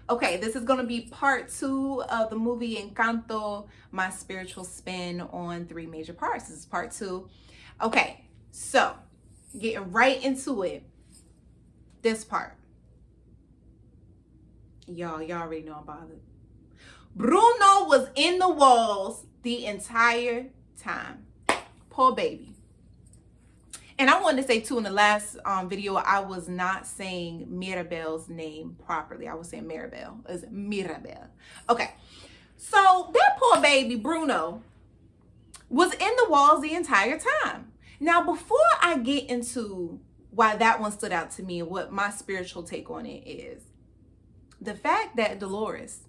Okay, this is going to be part 2 of the movie Encanto, my spiritual spin on 3 major parts. This is part 2. Okay, so getting right into it. This part. Y'all already know I'm bothered. Bruno was in the walls the entire time. Poor baby. And I wanted to say too, in the last video, I was not saying Mirabel's name properly. I was saying Mirabel. It's Mirabel. Okay. So that poor baby, Bruno, was in the walls the entire time. Now, before I get into why that one stood out to me and what my spiritual take on it is, the fact that Dolores,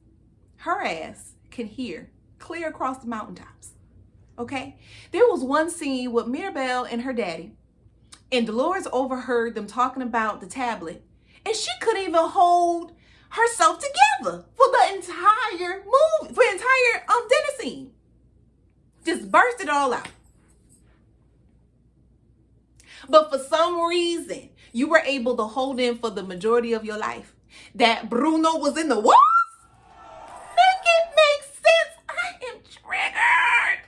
her ass, can hear clear across the mountaintops. Okay? There was one scene with Mirabel and her daddy, and Dolores overheard them talking about the tablet, and she couldn't even hold herself together for the entire movie, for the entire dinner scene. Just burst it all out. But for some reason, you were able to hold in for the majority of your life that Bruno was in the walls. Make it make sense. I am triggered.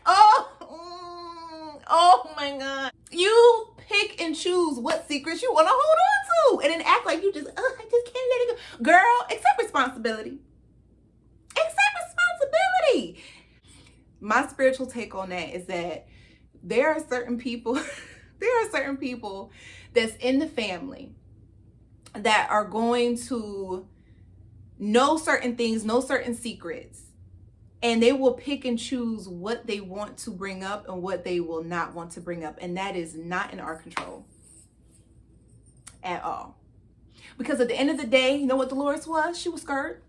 Oh my God. You pick and choose what secrets you want to hold on to, and then act like you just, I just can't let it go. Girl, accept responsibility. Accept responsibility. My spiritual take on that is that there are certain people, that's in the family that are going to know certain things, know certain secrets, and they will pick and choose what they want to bring up and what they will not want to bring up. And that is not in our control at all. Because at the end of the day, you know what Dolores was? She was scared.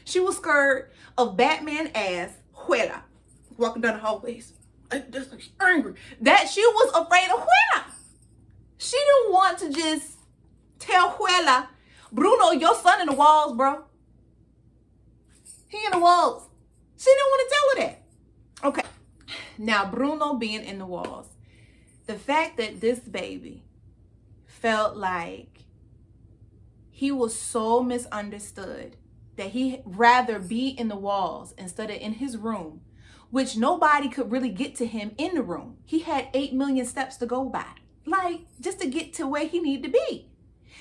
She was scared of Batman ass Juela walking down the hallways. Just angry. That she was afraid of Juela. She didn't want to just tell Juela, Bruno, your son in the walls, bro. He in the walls. She didn't want to tell her that. Okay. Now, Bruno being in the walls, the fact that this baby felt like he was so misunderstood that he'd rather be in the walls instead of in his room, which nobody could really get to him in the room. He had 8 million steps to go by, like just to get to where he needed to be.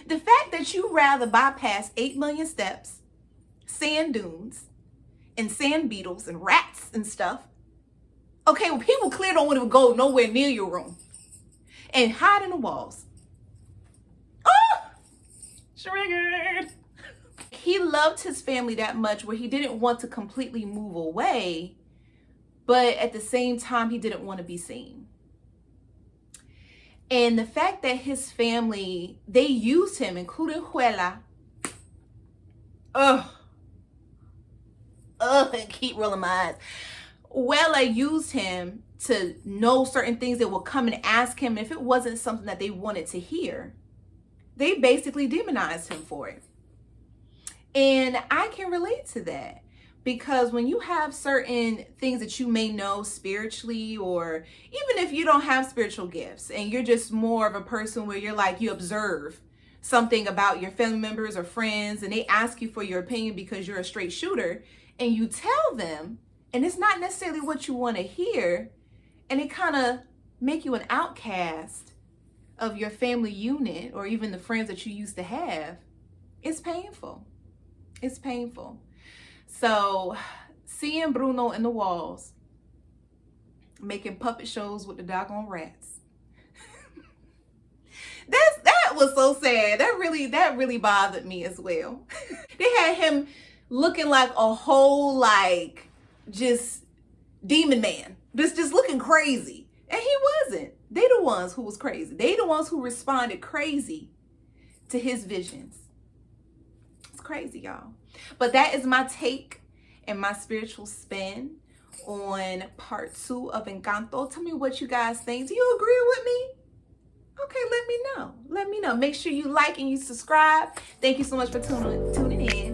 The fact that you rather bypass 8 million steps, sand dunes, and sand beetles and rats and stuff. Okay, well, people clearly don't want to go nowhere near your room and hide in the walls. Oh, triggered. He loved his family that much where he didn't want to completely move away, but at the same time, he didn't want to be seen. And the fact that his family, they used him, including Juela. And keep rolling my eyes. Juela used him to know certain things that would come and ask him. If it wasn't something that they wanted to hear, they basically demonized him for it. And I can relate to that. Because when you have certain things that you may know spiritually, or even if you don't have spiritual gifts and you're just more of a person where you're like, you observe something about your family members or friends and they ask you for your opinion because you're a straight shooter, and you tell them, and it's not necessarily what you want to hear, and it kind of make you an outcast of your family unit or even the friends that you used to have, it's painful. It's painful. So seeing Bruno in the walls, making puppet shows with the doggone rats. that was so sad. That really bothered me as well. They had him looking like a whole, like, just demon man. Just looking crazy. And he wasn't. They the ones who was crazy. They the ones who responded crazy to his visions. It's crazy, y'all. But that is my take and my spiritual spin on part 2 of Encanto. Tell me what you guys think. Do you agree with me? Okay, let me know. Let me know. Make sure you like and you subscribe. Thank you so much for tuning in.